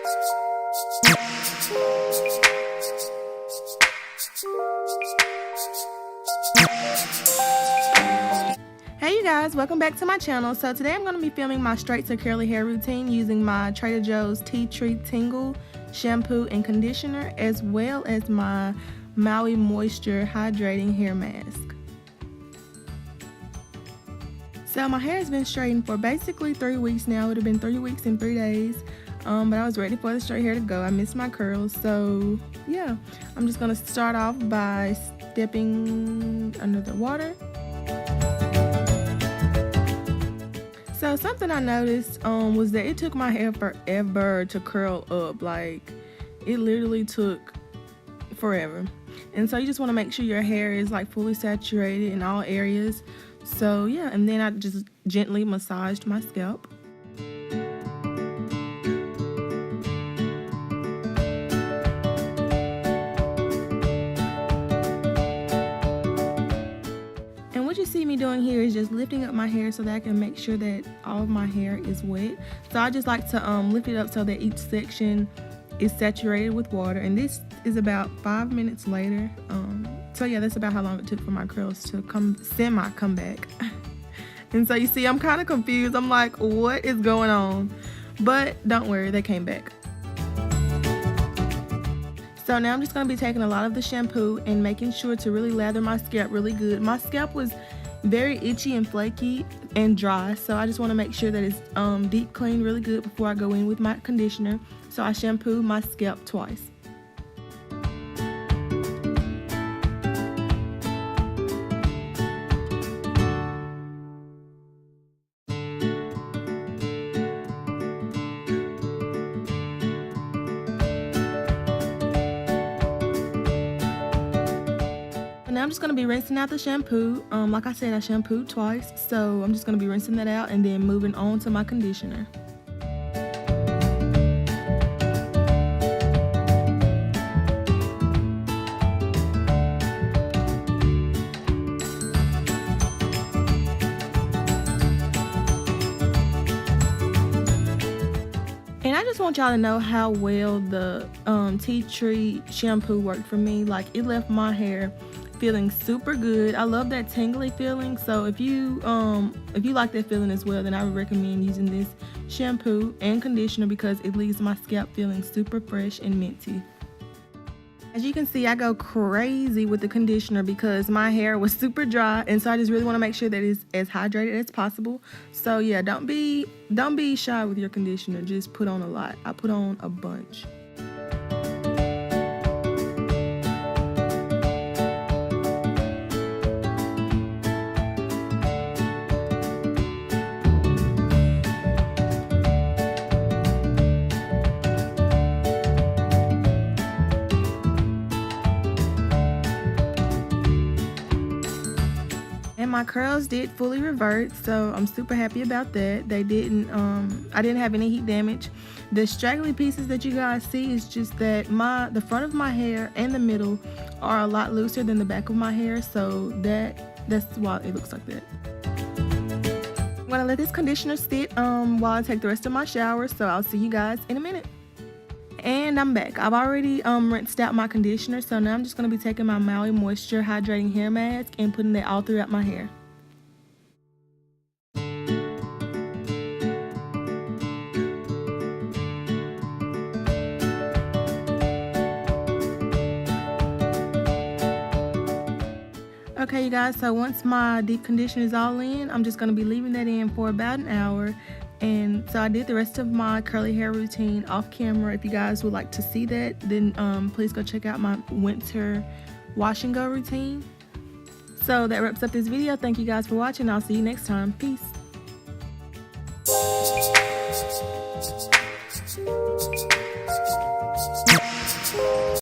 Hey you guys, welcome back to my channel. So today I'm going to be filming my straight to curly hair routine using my Trader Joe's Tea Tree Tingle shampoo and conditioner, as well as my Maui moisture hydrating hair mask. So my hair has been straightened for basically 3 weeks now. It would have been 3 weeks and 3 days, but I was ready for the straight hair to go. I missed my curls, so yeah, I'm just going to start off by stepping under the water. So something I noticed was that it took my hair forever to curl up. Like, it literally took forever. And so you just want to make sure your hair is like fully saturated in all areas. So yeah, and then I just gently massaged my scalp. What you see me doing here is just lifting up my hair so that I can make sure that all of my hair is wet. So I just like to lift it up so that each section is saturated with water, and this is about 5 minutes later. So yeah, that's about how long it took for my curls to come back. And so you see, I'm kind of confused. I'm like, what is going on? But don't worry, they came back. So now I'm just going to be taking a lot of the shampoo and making sure to really lather my scalp really good. My scalp was very itchy and flaky and dry, so I just want to make sure that it's deep cleaned really good before I go in with my conditioner. So I shampoo my scalp twice. Now I'm just going to be rinsing out the shampoo. Like I said, I shampooed twice, so I'm just going to be rinsing that out and then moving on to my conditioner. And I just want y'all to know how well the tea tree shampoo worked for me. Like, it left my hair feeling super good. I love that tingly feeling. So if you like that feeling as well, then I would recommend using this shampoo and conditioner because it leaves my scalp feeling super fresh and minty. As you can see, I go crazy with the conditioner because my hair was super dry, and so I just really want to make sure that it's as hydrated as possible. So yeah, don't be shy with your conditioner. Just put on a lot. I put on a bunch. And my curls did fully revert, so I'm super happy about that. They didn't I didn't have any heat damage. The straggly pieces that you guys see is just that the front of my hair and the middle are a lot looser than the back of my hair, so that's why it looks like that. I'm gonna let this conditioner sit while I take the rest of my shower, so I'll see you guys in a minute. And I'm back. I've already rinsed out my conditioner, so now I'm just going to be taking my Maui moisture hydrating hair mask and putting that all throughout my hair. Okay you guys, so once my deep conditioner is all in, I'm just going to be leaving that in for about an hour. And so I did the rest of my curly hair routine off camera. If you guys would like to see that, then please go check out my winter wash and go routine. So that wraps up this video. Thank you guys for watching. I'll see you next time. Peace.